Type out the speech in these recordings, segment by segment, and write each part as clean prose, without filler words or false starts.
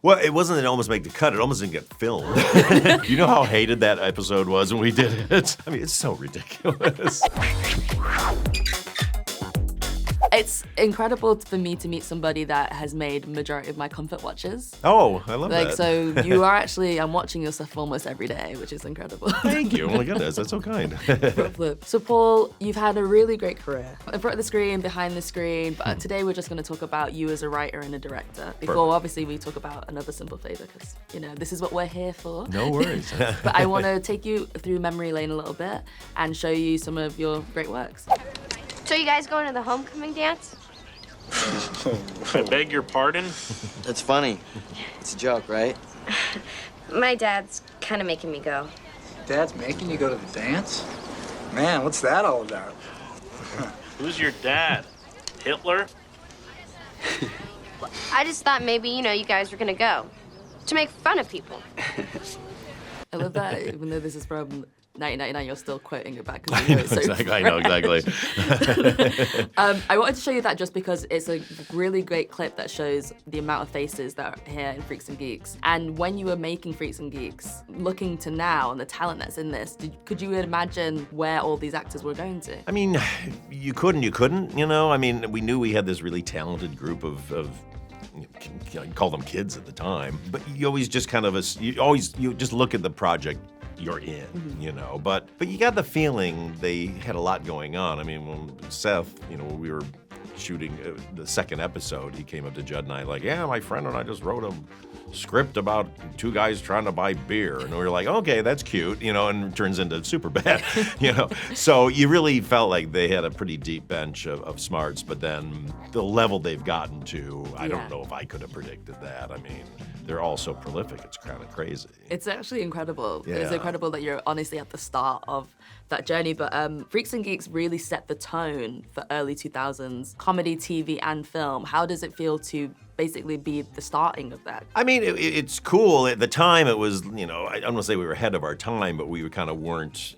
Well, it wasn't that it almost made the cut. It almost didn't get filmed. You know how hated that episode was when we did it? I mean, it's so ridiculous. It's incredible for me to meet somebody that has made majority of my comfort watches. Oh, I love that. So you are actually, I'm watching your stuff almost every day, which is incredible. Thank you. Oh my goodness, that's so kind. So Paul, you've had a really great career. In front of the screen, behind the screen, but today we're just going to talk about you as a writer and a director. Before, obviously, we talk about Another Simple Favor, because, you know, this is what we're here for. No worries. But I want to take you through memory lane a little bit and show you some of your great works. So you guys going to the homecoming dance? I beg your pardon? That's funny. It's a joke, right? My dad's kind of making me go. Dad's making you go to the dance? Man, what's that all about? Who's your dad? Hitler? I just thought maybe, you guys were gonna go. To make fun of people. I love that, even though this is from 1999, you're still quoting it back because you know it's so exactly. I know, exactly. I wanted to show you that just because it's a really great clip that shows the amount of faces that are here in Freaks and Geeks. And when you were making Freaks and Geeks, looking to now and the talent that's in this, could you imagine where all these actors were going to? I mean, you couldn't, you know? I mean, we knew we had this really talented group of call them kids at the time, but you always just kind of, you just look at the project you're in, you know, but you got the feeling they had a lot going on. I mean, when Seth, when we were shooting the second episode, he came up to Judd and I like, yeah, my friend and I just wrote a script about two guys trying to buy beer. And we were like, okay, that's cute, and it turns into super bad, So you really felt like they had a pretty deep bench of smarts, but then the level they've gotten to, I don't know if I could have predicted that. I mean, they're all so prolific, it's kind of crazy. It's actually incredible. Yeah. It's incredible that you're honestly at the start of that journey, but Freaks and Geeks really set the tone for early 2000s comedy, TV, and film. How does it feel to basically be the starting of that? I mean, it's cool. At the time, it was, I don't want to say we were ahead of our time, but we kind of weren't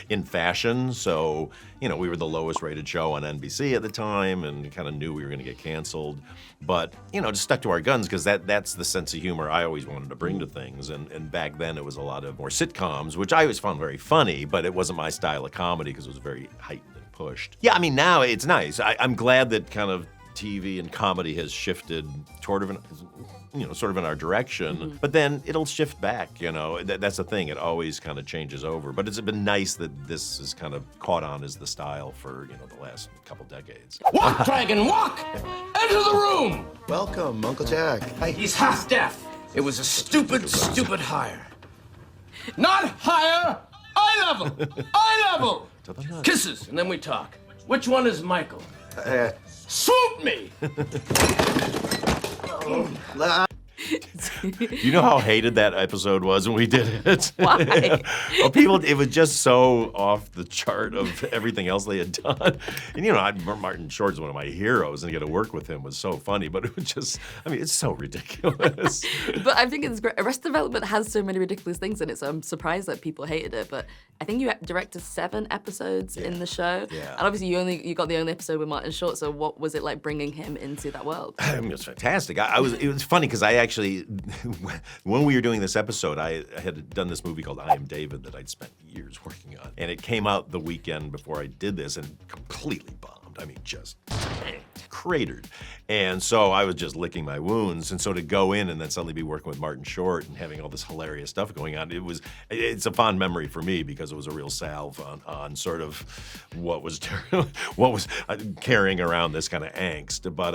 in fashion. So, we were the lowest rated show on NBC at the time and kind of knew we were going to get canceled. But, just stuck to our guns because that's the sense of humor I always wanted to bring to things. And back then, it was a lot of more sitcoms, which I always found very funny, but it wasn't my style of comedy because it was very heightened and pushed. Yeah, I mean, now it's nice. I'm glad that kind of TV and comedy has shifted sort of in our direction, but then it'll shift back, That's the thing, it always kind of changes over. But it's been nice that this is kind of caught on as the style for, the last couple decades. Walk, dragon, walk! Enter the room! Welcome, Uncle Jack. He's half deaf. It was a stupid hire. Not hire, eye level! Eye level! Kisses, and then we talk. Which one is Michael? Swoop me! You know how hated that episode was when we did it? Why? Well, it was just so off the chart of everything else they had done. And Martin Short is one of my heroes, and to get to work with him was so funny, but it was just, it's so ridiculous. But I think it's great. Arrested Development has so many ridiculous things in it, so I'm surprised that people hated it. But I think you directed 7 episodes in the show. Yeah. And obviously you got the only episode with Martin Short, so what was it like bringing him into that world? It was fantastic. It was funny because I actually, when we were doing this episode, I had done this movie called I Am David that I'd spent years working on. And it came out the weekend before I did this and completely bombed. I mean, just cratered. And so I was just licking my wounds. And so to go in and then suddenly be working with Martin Short and having all this hilarious stuff going on, it's a fond memory for me because it was a real salve on sort of what was carrying around this kind of angst. But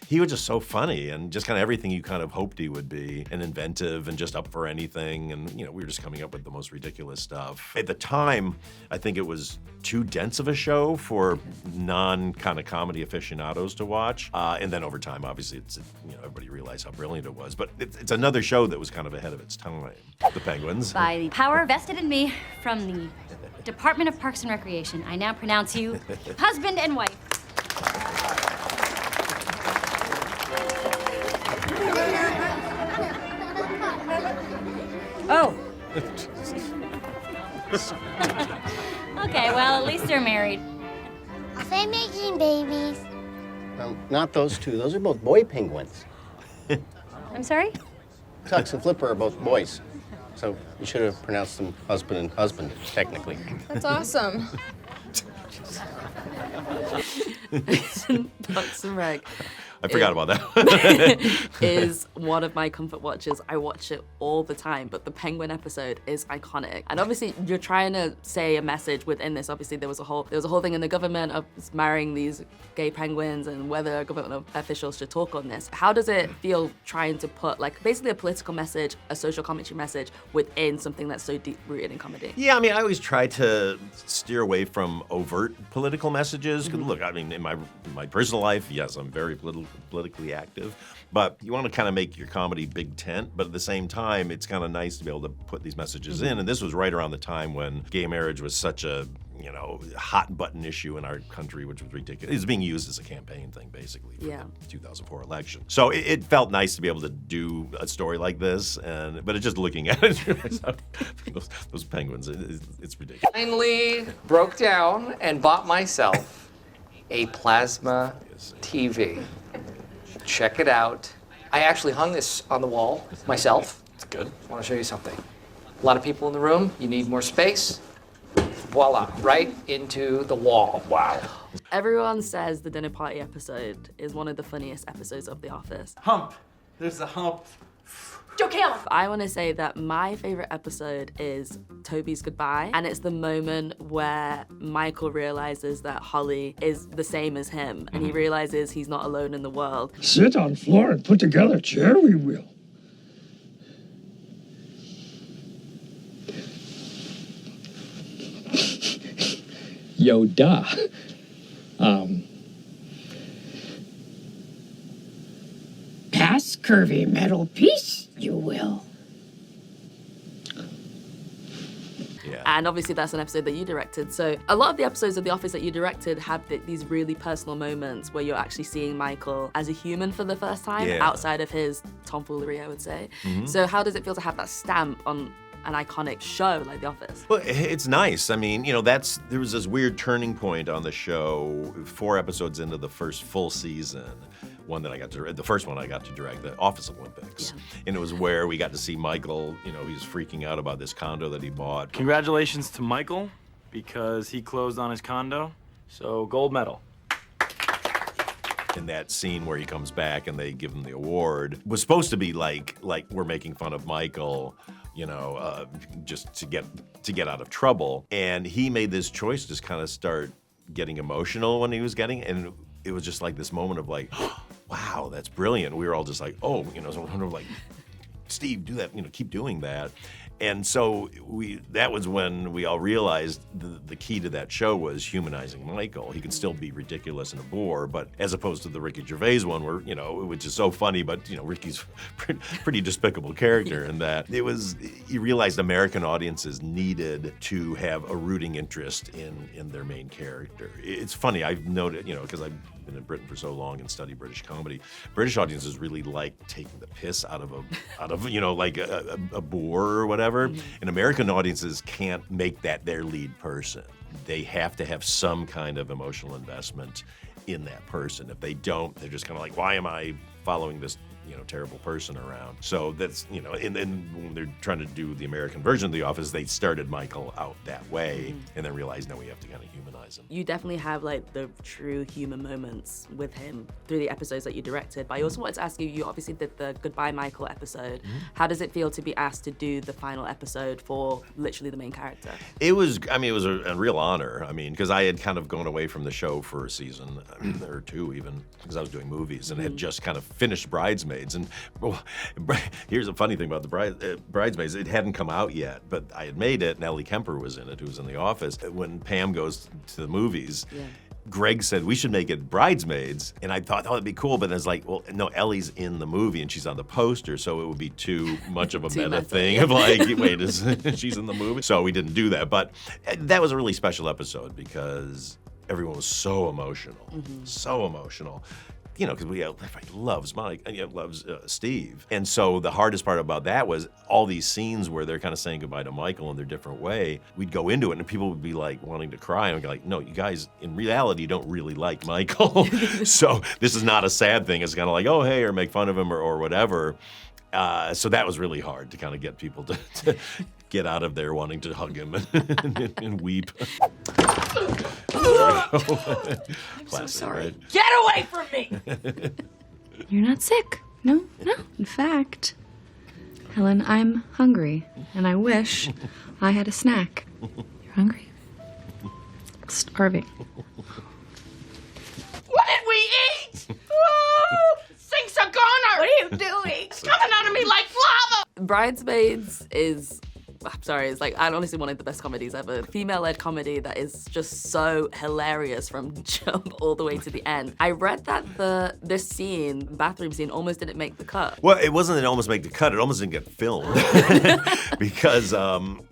he was just so funny and just kind of everything you kind of hoped he would be, and inventive and just up for anything. And, we were just coming up with the most ridiculous stuff. At the time, I think it was too dense of a show for non-kind of comedy aficionados to watch. And then over time, obviously, everybody realized how brilliant it was. But it's another show that was kind of ahead of its time. The Penguins. By the power vested in me from the Department of Parks and Recreation, I now pronounce you husband and wife. Oh. Okay, well, at least they're married. Are they making babies? Not those two. Those are both boy penguins. I'm sorry? Tux and Flipper are both boys. So you should have pronounced them husband and husband, technically. That's awesome. Tux and Reg. I forgot about that. Is one of my comfort watches. I watch it all the time, but the penguin episode is iconic. And obviously you're trying to say a message within this. Obviously there was a whole thing in the government of marrying these gay penguins and whether government officials should talk on this. How does it feel trying to put like basically a political message, a social commentary message within something that's so deep rooted in comedy? Yeah, I mean, I always try to steer away from overt political messages. 'Cause look, I mean, in my personal life, yes, I'm very politically active, but you want to kind of make your comedy big tent, but at the same time, it's kind of nice to be able to put these messages in. And this was right around the time when gay marriage was such a, hot button issue in our country, which was ridiculous. It was being used as a campaign thing, basically, for the 2004 election. So it felt nice to be able to do a story like this, but just looking at it, those penguins, it's ridiculous. Finally broke down and bought myself a plasma TV. Check it out. I actually hung this on the wall myself. It's good. I want to show you something. A lot of people in the room. You need more space. Voila, right into the wall. Wow. Everyone says the dinner party episode is one of the funniest episodes of The Office. Hump. There's a hump. Joe Kale. I want to say that my favorite episode is Toby's goodbye, and it's the moment where Michael realizes that Holly is the same as him, and he realizes he's not alone in the world. Sit on floor and put together chair we will. Yoda. Pass curvy metal piece, you will. Yeah. And obviously that's an episode that you directed. So a lot of the episodes of The Office that you directed have these really personal moments where you're actually seeing Michael as a human for the first time, outside of his tomfoolery, I would say. So how does it feel to have that stamp on an iconic show like The Office? Well, it's nice. I mean, there was this weird turning point on the show 4 episodes into the first full season. The first one I got to direct, the Office Olympics. Yeah. And it was where we got to see Michael, he was freaking out about this condo that he bought. Congratulations to Michael, because he closed on his condo, so gold medal. In that scene where he comes back and they give him the award, was supposed to be like we're making fun of Michael, just to get out of trouble. And he made this choice to just kind of start getting emotional when he was and it was just like this moment of like, wow, that's brilliant. We were all just like, oh, so we're like, Steve, do that, keep doing that. And so that was when we all realized the key to that show was humanizing Michael. He could still be ridiculous and a bore, but as opposed to the Ricky Gervais one where, which is so funny, but, Ricky's pretty despicable character in that. You realized American audiences needed to have a rooting interest in their main character. It's funny, I've noted, because I've been in Britain for so long and studied British comedy. British audiences really like taking the piss out of like a bore or whatever. And American audiences can't make that their lead person. They have to have some kind of emotional investment in that person. If they don't, they're just kind of like, why am I following this terrible person around? So that's, and then when they're trying to do the American version of The Office, they started Michael out that way and then realized, no, we have to kind of humanize him. You definitely have like the true human moments with him through the episodes that you directed. But I also wanted to ask you obviously did the Goodbye Michael episode. How does it feel to be asked to do the final episode for literally the main character? It was a real honor. Because I had kind of gone away from the show for a season or 2 even, because I was doing movies and had just kind of finished Bridesmaids. And here's a funny thing about the Bridesmaids. It hadn't come out yet, but I had made it, and Ellie Kemper was in it, who was in The Office. When Pam goes to the movies, Greg said, we should make it Bridesmaids. And I thought, oh, that'd be cool. But it's like, well, no, Ellie's in the movie and she's on the poster, so it would be too much of a meta thing of like, wait, she's in the movie? So we didn't do that. But that was a really special episode because everyone was so emotional. So emotional. Because everybody loves Mike, loves Steve. And so the hardest part about that was all these scenes where they're kind of saying goodbye to Michael in their different way. We'd go into it and people would be like wanting to cry. And we'd be like, no, you guys, in reality, don't really like Michael. So this is not a sad thing. It's kind of like, oh, hey, or make fun of him or whatever. So that was really hard to kind of get people to get out of there wanting to hug him and weep. I'm so sorry. Right? Get away from me! You're not sick. No. In fact, Helen, I'm hungry, and I wish I had a snack. You're hungry? Starving. What did we eat? Oh, things are gone. What are you doing? It's coming out of me like lava. Bridesmaids is, I'm sorry, it's like, I honestly one of the best comedies ever. Female-led comedy that is just so hilarious from jump all the way to the end. I read that this scene, bathroom scene, almost didn't make the cut. Well, it wasn't that it almost made the cut, it almost didn't get filmed. Because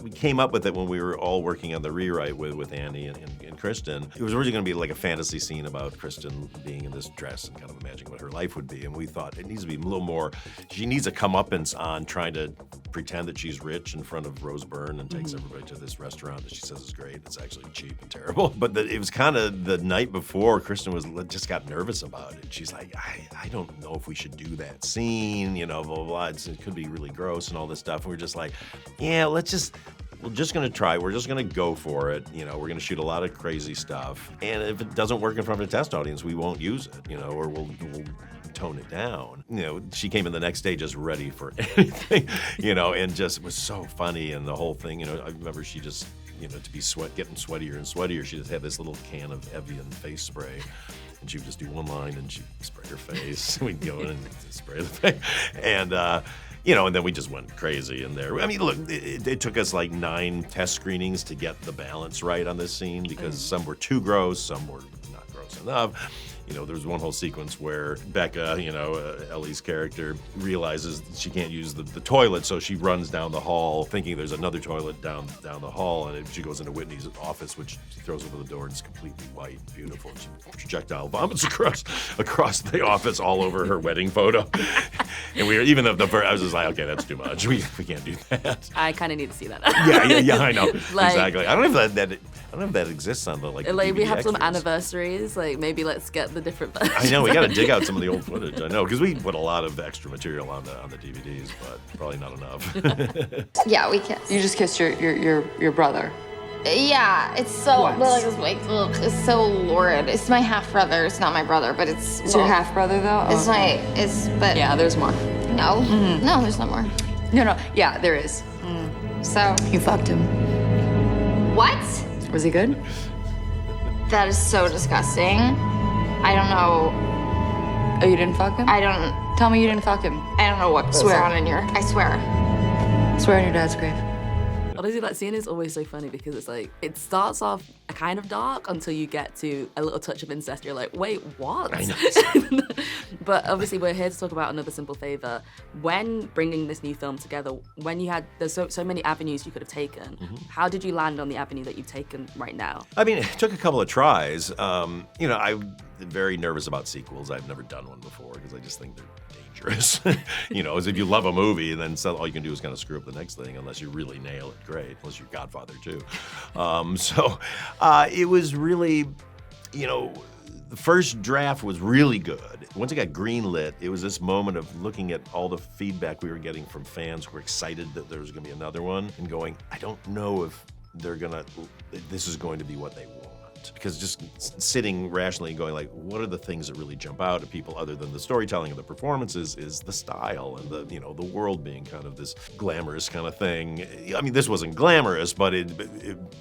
we came up with it when we were all working on the rewrite with Annie and Kristen. It was originally gonna be like a fantasy scene about Kristen being in this dress and kind of imagining what her life would be. And we thought it needs to be a little more, she needs a comeuppance on trying to pretend that she's rich in front of Rose Byrne and takes everybody to this restaurant that she says is great. It's actually cheap and terrible. But it was kind of the night before Kristen just got nervous about it. She's like, I don't know if we should do that scene, you know, blah, blah, blah. It could be really gross and all this stuff. And we're just like, yeah, we're just gonna try. We're just gonna go for it. You know, we're gonna shoot a lot of crazy stuff. And if it doesn't work in front of a test audience, we won't use it, you know, or we'll tone it down. You know, she came in the next day just ready for anything, you know, and just was so funny and the whole thing, you know, I remember she just, you know, to be getting sweatier and sweatier, she just had this little can of Evian face spray. And she would just do one line and she'd spray her face. We'd go in and spray the thing. And, you know, and then we just went crazy in there. I mean, look, it took us like 9 test screenings to get the balance right on this scene because some were too gross, some were not gross enough. You know, there was one whole sequence where Becca, you know, Ellie's character, realizes she can't use the toilet, so she runs down the hall thinking there's another toilet down the hall, and she goes into Whitney's office, which she throws over the door, and it's completely white and beautiful. And she projectile vomits across the office all over her wedding photo. And even though I was just like, okay, that's too much. We can't do that. I kind of need to see that. yeah, I know. Like, exactly. I don't know if that exists on the we DVD have some extras. Anniversaries. Like maybe let's get the different versions. I know we got to dig out some of the old footage. I know because we put a lot of extra material on the DVDs, but probably not enough. Yeah, we kissed. You just kissed your brother. Yeah, it's so it's so lurid. It's my half brother. It's not my brother, but it's. It's your half brother though. It's but yeah, there's more. No, no, there's no more. No, yeah, there is. So you fucked him. What? Was he good? That is so disgusting. I don't know. Oh, you didn't fuck him? I don't. Tell me you didn't fuck him. I don't know what goes on in here. I swear. Swear on your dad's grave. Honestly, that scene is always so funny because it's like, it starts off kind of dark until you get to a little touch of incest. You're like, wait, what? I know. But obviously we're here to talk about Another Simple Favor. When bringing this new film together, there's so many avenues you could have taken. How did you land on the avenue that you've taken right now? I mean, it took a couple of tries. You know, I'm very nervous about sequels. I've never done one before because I just think they're dangerous. You know, as if you love a movie and then all you can do is kind of screw up the next thing unless you really nail it great, unless you're Godfather too. So it was really, you know, the first draft was really good. Once it got greenlit, it was this moment of looking at all the feedback we were getting from fans who were excited that there was gonna be another one and going, I don't know if this is going to be what they want. Because just sitting rationally and going like, what are the things that really jump out at people other than the storytelling and the performances is the style and the, you know, the world being kind of this glamorous kind of thing. I mean, this wasn't glamorous, but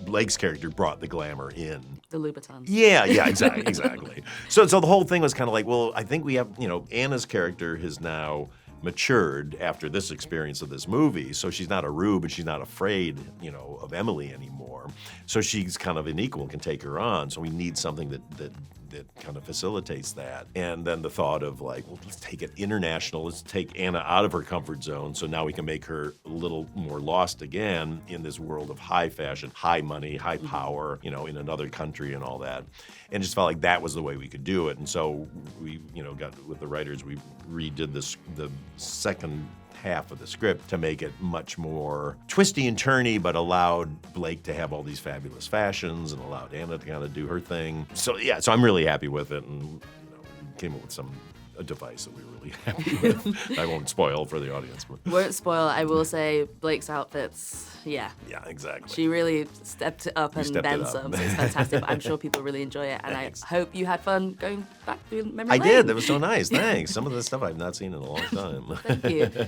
Blake's character brought the glamour in. The Louboutins. Yeah, exactly. So the whole thing was kind of like, well, I think we have, you know, Anna's character has now matured after this experience of this movie, so she's not a rube and she's not afraid, you know, of Emily anymore. So she's kind of an equal, can take her on. So we need something that kind of facilitates that. And then the thought of like, well, let's take it international. Let's take Anna out of her comfort zone. So now we can make her a little more lost again in this world of high fashion, high money, high power, you know, in another country and all that. And just felt like that was the way we could do it. And so we, you know, got with the writers, we redid the second half of the script to make it much more twisty and turny, but allowed Blake to have all these fabulous fashions and allowed Anna to kind of do her thing. So yeah, so I'm really happy with it, and you know, came up with a device that we were really happy with. I won't spoil for the audience. But. Won't spoil. I will say Blake's outfits. Yeah. Yeah, exactly. She really stepped it up and then some. So it's fantastic. But I'm sure people really enjoy it, and Thanks. I hope you had fun going back through memory I lane. did. That was so nice. Thanks. Some of the stuff I've not seen in a long time. Thank you.